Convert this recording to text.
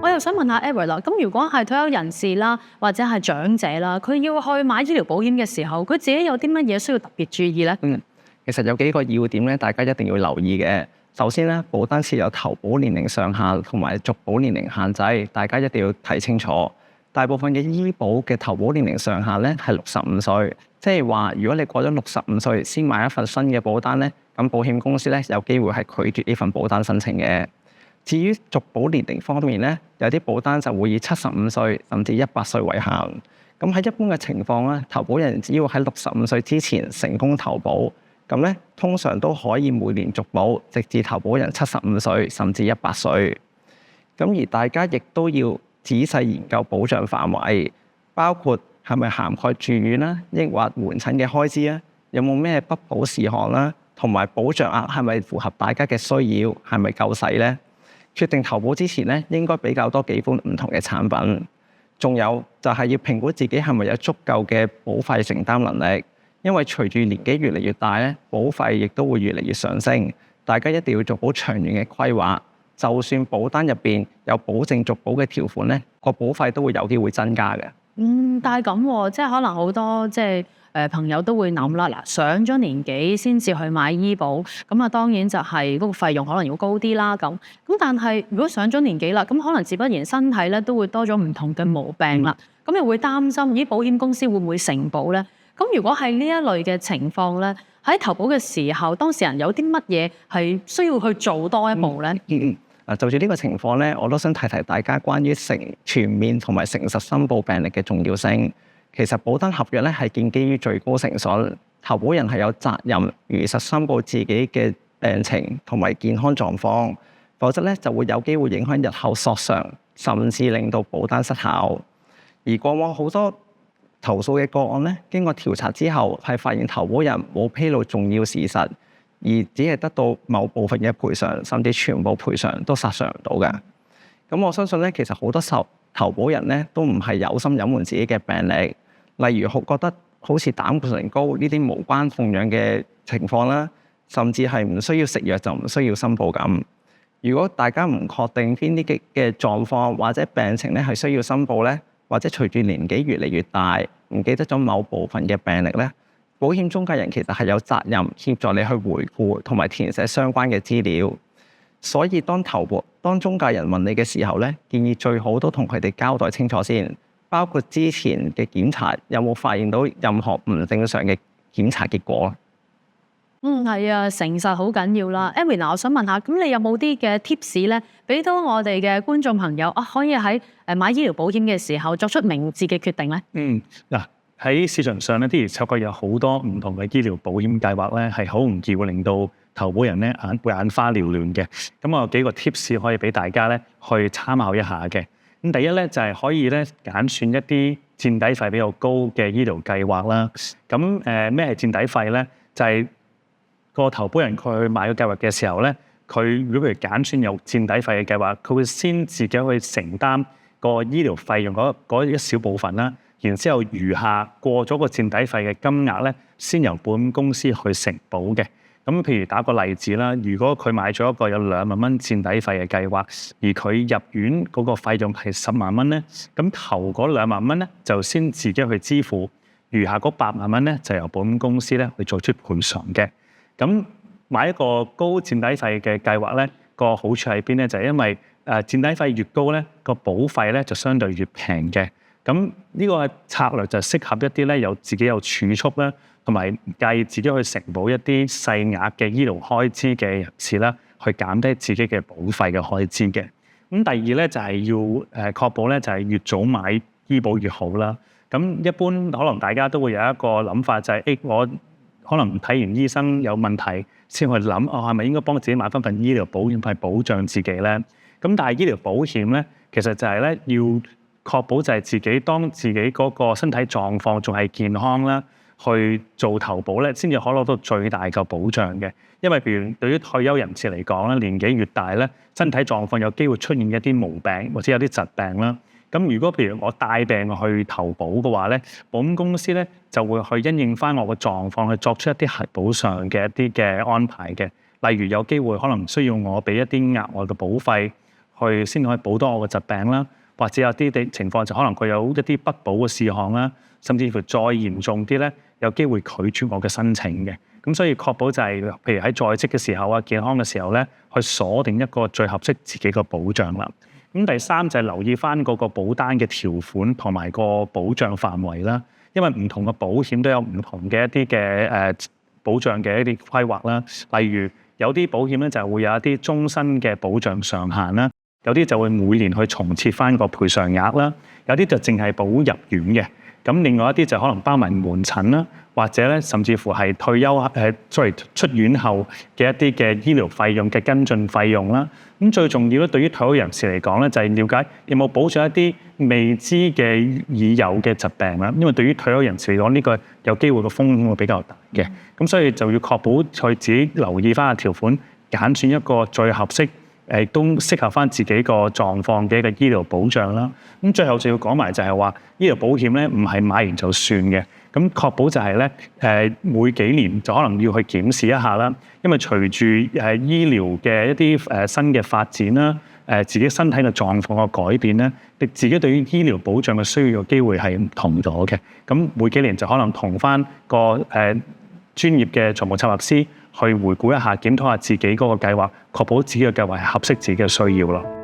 我又想問下 Edward 啦，咁如果係退休人士啦，或者係長者啦，佢要去買醫療保險嘅時候，佢自己有啲乜嘢需要特別注意咧？其實有幾個要點咧，大家一定要留意嘅。首先咧，保單設有投保年齡上限同埋續保年齡限制，大家一定要睇清楚。大部分嘅醫保嘅投保年齡上限咧係65歲，即係話如果你過咗65歲先買一份新嘅保單咧，咁保險公司咧有機會係拒絕呢份保單申請嘅。至於續保年齡方面咧，有啲保單就會以75歲甚至100歲為限。咁喺一般嘅情況咧，投保人只要喺65歲之前成功投保，咁咧通常都可以每年續保，直至投保人75歲甚至100歲。咁而大家亦都要仔細研究保障範圍，包括係咪涵蓋住院啦，抑或門診嘅開支啊，有冇咩不保事項啦，同埋保障額係咪符合大家嘅需要，係咪夠使咧？決定投保之前咧，應該比較多幾款唔同嘅產品。仲有就係要評估自己係咪有足夠嘅保費承擔能力，因為隨住年紀越嚟越大咧，保費亦都會越嚟越上升。大家一定要做好長遠嘅規劃。就算保單入邊有保證續保嘅條款咧，個保費都會有機會增加嘅。但係咁喎，即係可能好多朋友都會諗啦，嗱，上咗年紀先至去買醫保，咁啊當然就係嗰個費用可能要高啲啦。咁但係如果上咗年紀啦，咁可能自不然身體咧都會多咗唔同嘅毛病啦，咁又會擔心咦保險公司會唔會承保咧？咁如果係呢一類嘅情況咧，喺投保嘅時候，當事人有啲乜嘢係需要去做多一步咧？就住呢個情況咧，我都想提提大家關於全面同埋誠實申報病歷嘅重要性。其實保單合約咧係建基於最高誠信，投保人係有責任如實申報自己嘅病情同埋健康狀況，否則咧就會有機會影響日後索償，甚至令到保單失效。而過往好多投訴嘅個案咧，經過調查之後係發現投保人冇披露重要事實，而只係得到某部分嘅賠償，甚至全部賠償都索償唔到嘅。咁我相信咧，其實好多投保人咧都唔係有心隱瞞自己嘅病歷，例如覺得好似膽固醇高呢啲無關痛癢嘅情況啦，甚至係唔需要食藥就唔需要申報咁。如果大家唔確定邊啲嘅狀況或者病情咧係需要申報咧，或者隨住年紀越嚟越大，唔記得咗某部分嘅病歷咧，保險中介人其實係有責任協助你去回顧同埋填寫相關嘅資料。所以當中介人問你嘅時候咧，建議最好都同佢哋交代清楚先，包括之前嘅檢查有冇發現到任何唔正常嘅檢查結果。係啊，誠實好緊要啦。Edward，我想問下，咁你有冇啲嘅 tips 咧，俾到我哋嘅觀眾朋友啊，可以喺買醫療保險嘅時候作出明智嘅決定咧？喺市場上咧，的而且確有好多唔同嘅醫療保險計劃咧，係好容易會令到投保人咧眼花繚亂嘅。咁我有幾個 tips 可以俾大家咧去參考一下嘅。咁第一咧就係可以咧揀選一啲墊底費比較高嘅醫療計劃啦。咁咩係墊底費咧？就係個投保人佢去買個計劃嘅時候咧，佢如果譬如揀選有墊底費嘅計劃，佢會先自己去承擔個醫療費用嗰一小部分啦。然之後，餘下過咗個墊底費嘅金額咧，先由保險公司去承保嘅。咁譬如打個例子啦，如果佢買咗一個有2萬蚊墊底費嘅計劃，而佢入院嗰個費用係10萬蚊咧，咁頭嗰2萬蚊咧就先自己去支付，餘下嗰8萬蚊咧就由保險公司咧去做出賠償嘅。咁買一個高墊底費嘅計劃咧，個好處喺邊咧？就係因為墊底費越高咧，個保費咧就相對越平嘅。咁呢個策略就適合一啲咧自己有儲蓄啦，同埋唔介意自己去承保一啲細額嘅醫療開支嘅人士啦，去減低自己嘅保費嘅開支嘅。咁第二咧就係要確保咧就係越早買醫保越好啦。咁一般可能大家都會有一個諗法就係我可能睇完醫生有問題先去諗係咪應該幫自己買翻份醫療保險去保障自己咧？咁但係醫療保險咧其實就係咧要確保就係當自己嗰個身體狀況仲係健康啦，去做投保咧，先至可攞到最大嘅保障嘅。因為譬如對於退休人士嚟講咧，年紀越大咧，身體狀況有機會出現一啲毛病或者有啲疾病啦。咁如果譬如我帶病去投保嘅話咧，保險公司咧就會去因應翻我個狀況去作出一啲核保上嘅一啲嘅安排嘅。例如有機會可能需要我俾一啲額外嘅保費去先可以保多我嘅疾病啦，或者有啲情況就可能佢有一啲不保嘅事項啦，甚至乎再嚴重啲咧，有機會拒絕我嘅申請嘅。咁所以確保就係、譬如喺在職嘅時候啊、健康嘅時候咧，去鎖定一個最合適自己嘅保障啦。咁第三就係留意翻嗰個保單嘅條款同埋個保障範圍啦，因為唔同嘅保險都有唔同嘅一啲嘅保障嘅一啲規劃啦。例如有啲保險咧就會有一啲終身嘅保障上限啦，有啲就會每年去重設翻個賠償額啦，有啲就淨係保入院嘅。咁另外一啲就可能包埋門診啦，或者咧甚至乎係退休出院後嘅一啲嘅醫療費用嘅跟進費用啦。咁最重要咧，對於退休人士嚟講咧，就係了解有冇保障一啲未知嘅已有嘅疾病啦。因為對於退休人士嚟講，呢個有機會個風險會比較大嘅。咁所以就要確保佢自己留意翻個條款，揀選一個最合適都適合翻自己個狀況嘅一個醫療保障啦。咁最後就要講埋就係話，醫療保險咧唔係買完就算嘅。咁確保就係咧每幾年就可能要去檢視一下啦。因為隨住醫療嘅一啲新嘅發展啦，自己身體嘅狀況嘅改變咧，你自己對於醫療保障嘅需要嘅機會係唔同咗嘅。咁每幾年就可能同翻個專業嘅財務策劃師去回顧一下、檢討下自己嗰個計劃，確保自己嘅計劃係合適自己嘅需要咯。